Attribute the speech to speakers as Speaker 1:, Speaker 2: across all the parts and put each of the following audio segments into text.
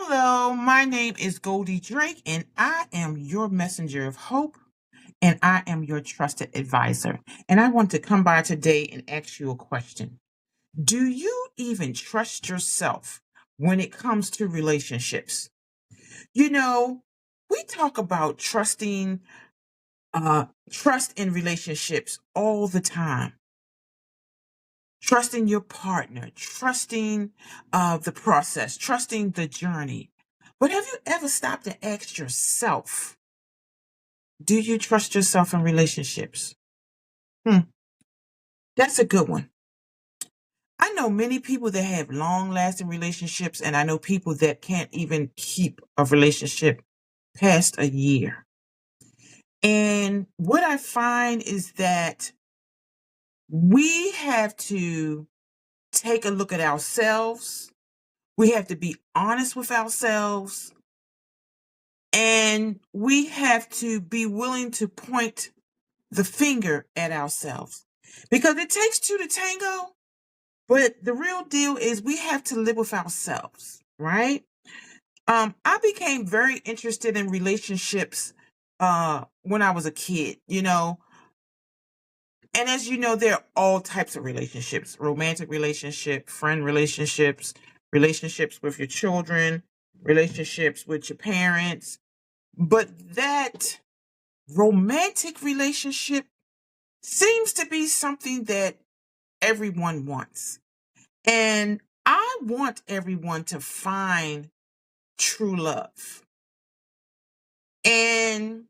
Speaker 1: Hello, my name is Goldie Drake, and I am your messenger of hope, and I am your trusted advisor. And I want to come by today and ask you a question. Do you even trust yourself when it comes to relationships? You know, we talk about trust in relationships all the time. Trusting your partner, trusting the process, trusting the journey. But have you ever stopped and asked yourself, do you trust yourself in relationships? Hmm, that's a good one. I know many people that have long lasting relationships, and I know people that can't even keep a relationship past a year. And what I find is that we have to take a look at ourselves. We have to be honest with ourselves, and we have to be willing to point the finger at ourselves because it takes two to tango. But the real deal is we have to live with ourselves, right? I became very interested in relationships when I was a kid, and as you know, there are all types of relationships: romantic relationship, friend relationships, relationships with your children, relationships with your parents. But that romantic relationship seems to be something that everyone wants. And I want everyone to find true love. And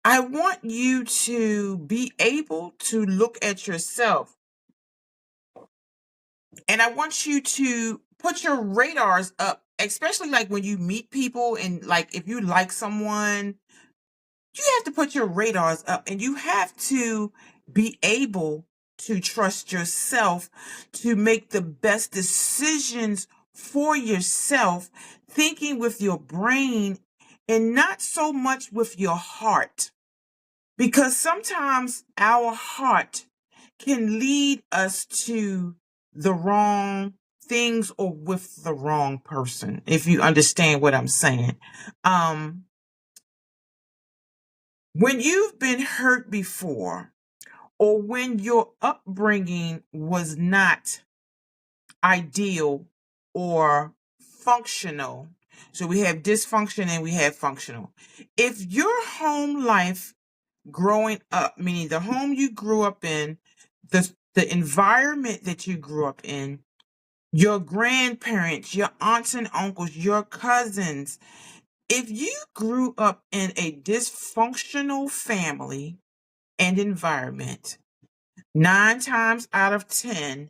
Speaker 1: I want you to be able to look at yourself, and I want you to put your radars up, especially like when you meet people and like if you like someone, you have to put your radars up and you have to be able to trust yourself to make the best decisions for yourself, thinking with your brain and not so much with your heart. Because sometimes our heart can lead us to the wrong things or with the wrong person, if you understand what I'm saying. Um, when you've been hurt before, or when your upbringing was not ideal or functional, so we have dysfunction and we have functional. If your home life growing up, meaning the home you grew up in, the environment that you grew up in, your grandparents, your aunts and uncles, your cousins, if you grew up in a dysfunctional family and environment, 9 times out of 10,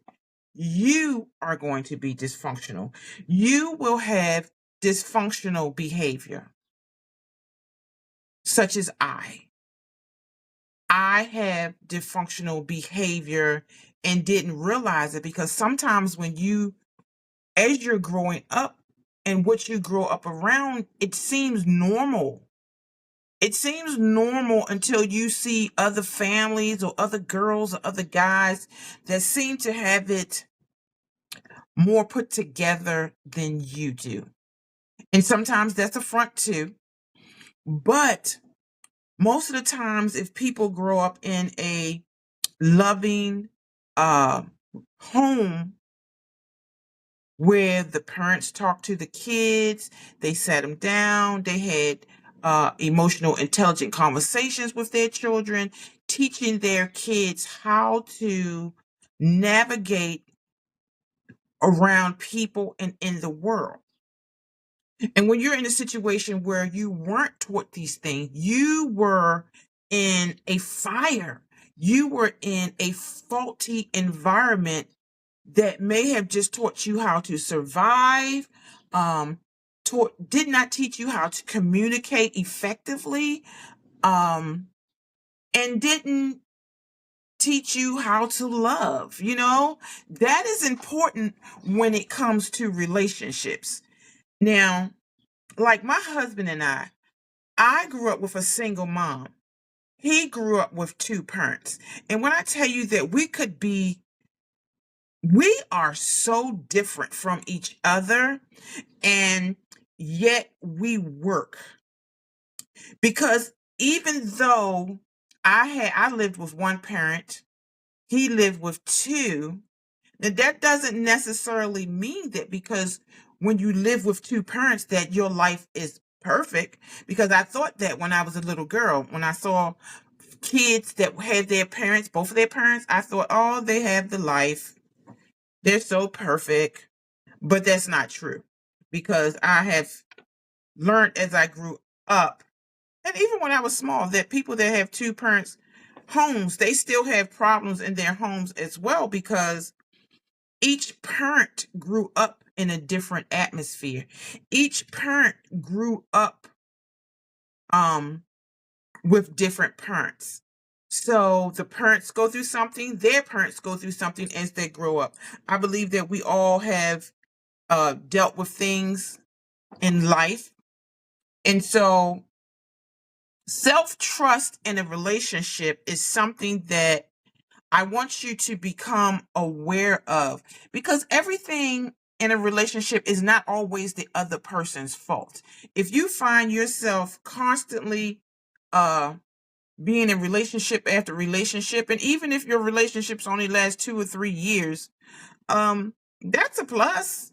Speaker 1: you are going to be dysfunctional. You will have dysfunctional behavior, such as I. I have dysfunctional behavior and didn't realize it because sometimes as you're growing up and what you grow up around, it seems normal. It seems normal until you see other families or other girls or other guys that seem to have it more put together than you do. And sometimes that's a front too. But most of the times, if people grow up in a loving uh, home where the parents talked to the kids, they sat them down, they had emotional, intelligent conversations with their children, teaching their kids how to navigate around people and in the world. And when you're in a situation where you weren't taught these things, you were in a fire, you were in a faulty environment that may have just taught you how to survive, did not teach you how to communicate effectively, um, and didn't teach you how to love. That is important when it comes to relationships. Now, like my husband and I grew up with a single mom. He grew up with two parents. And when I tell you that we could be We are so different from each other, and yet we work. Because even though I lived with one parent, he lived with two. And that doesn't necessarily mean that because when you live with two parents that your life is perfect. Because I thought that when I was a little girl, when I saw kids that had their parents, both of their parents, I thought, oh, they have the life. They're so perfect. But that's not true. Because I have learned as I grew up, and even when I was small, that people that have two parents homes, they still have problems in their homes as well, because each parent grew up in a different atmosphere. Each parent grew up um with different parents. So the parents go through something, their parents go through something as they grow up. I believe that we all have dealt with things in life. And so self-trust in a relationship is something that I want you to become aware of, because everything in a relationship is not always the other person's fault. If you find yourself constantly uh being in relationship after relationship, and even if your relationships only last 2 or 3 years, that's a plus.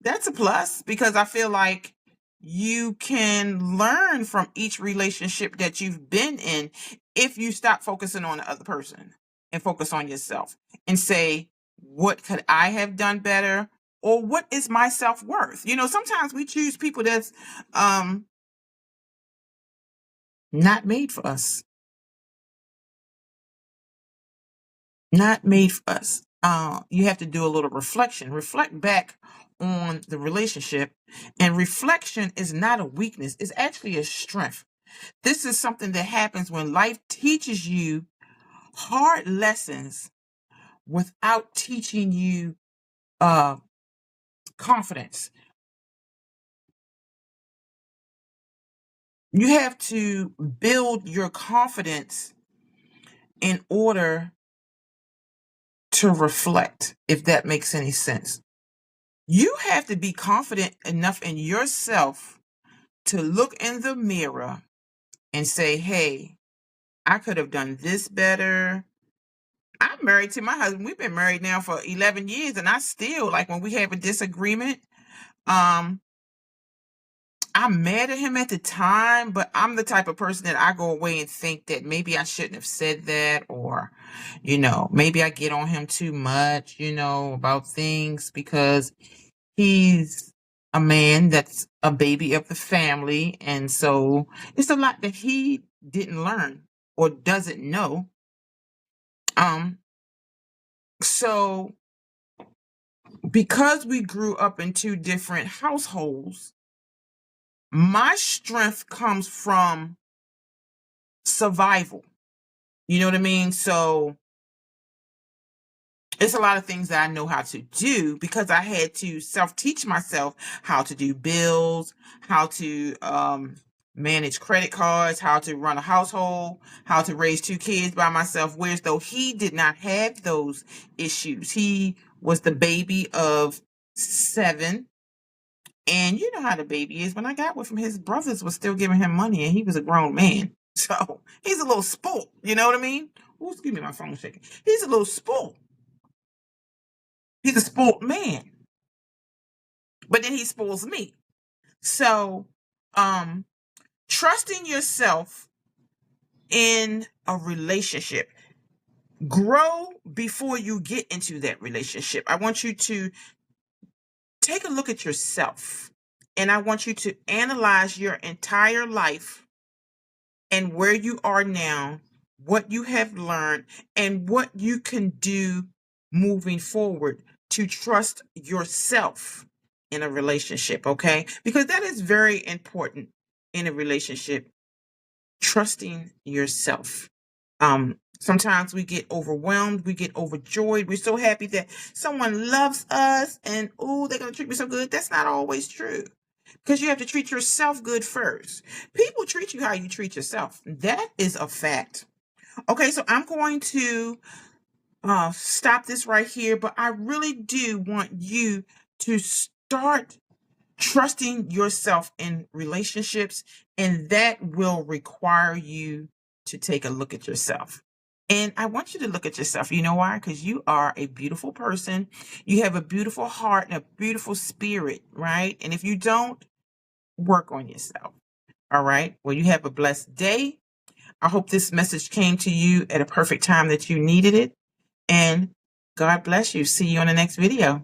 Speaker 1: That's a plus, because I feel like you can learn from each relationship that you've been in if you stop focusing on the other person and focus on yourself and say, what could I have done better? Or what is my self-worth? Sometimes we choose people that's not made for us. Not made for us. You have to do a little reflection. Reflect back on the relationship. And reflection is not a weakness, it's actually a strength. This is something that happens when life teaches you hard lessons without teaching you uh, confidence. You have to build your confidence in order to reflect, if that makes any sense. You have to be confident enough in yourself to look in the mirror and say, hey, I could have done this better. I'm married to my husband. We've been married now for 11 years, and I still, like, when we have a disagreement, um, I'm mad at him at the time, but I'm the type of person that I go away and think that maybe I shouldn't have said that, or, maybe I get on him too much, about things, because he's a man that's a baby of the family. And so it's a lot that he didn't learn or doesn't know. Um, so because we grew up in two different households, my strength comes from survival. You know what I mean? So it's a lot of things that I know how to do because I had to self-teach myself how to do bills, how to manage credit cards, how to run a household, how to raise two kids by myself. Whereas though he did not have those issues, he was the baby of 7. And you know how the baby is. When I got with him, his brothers were still giving him money, and he was a grown man. So he's a little spoiled. You know what I mean? Ooh, excuse me, my phone's shaking. He's a little spoiled. He's a spoiled man. But then he spoils me. So, um, trusting yourself in a relationship. Grow before you get into that relationship. I want you to take a look at yourself, and I want you to analyze your entire life and where you are now, what you have learned, and what you can do moving forward to trust yourself in a relationship, okay? Because that is very important in a relationship, trusting yourself. Sometimes we get overwhelmed, we get overjoyed. We're so happy that someone loves us and, oh, they're going to treat me so good. That's not always true, because you have to treat yourself good first. People treat you how you treat yourself. That is a fact. Okay, so I'm going to stop this right here, but I really do want you to start trusting yourself in relationships, and that will require you to take a look at yourself. And I want you to look at yourself. You know why? Because you are a beautiful person. You have a beautiful heart and a beautiful spirit, right? And if you don't, work on yourself. All right. Well, you have a blessed day. I hope this message came to you at a perfect time that you needed it. And God bless you. See you on the next video.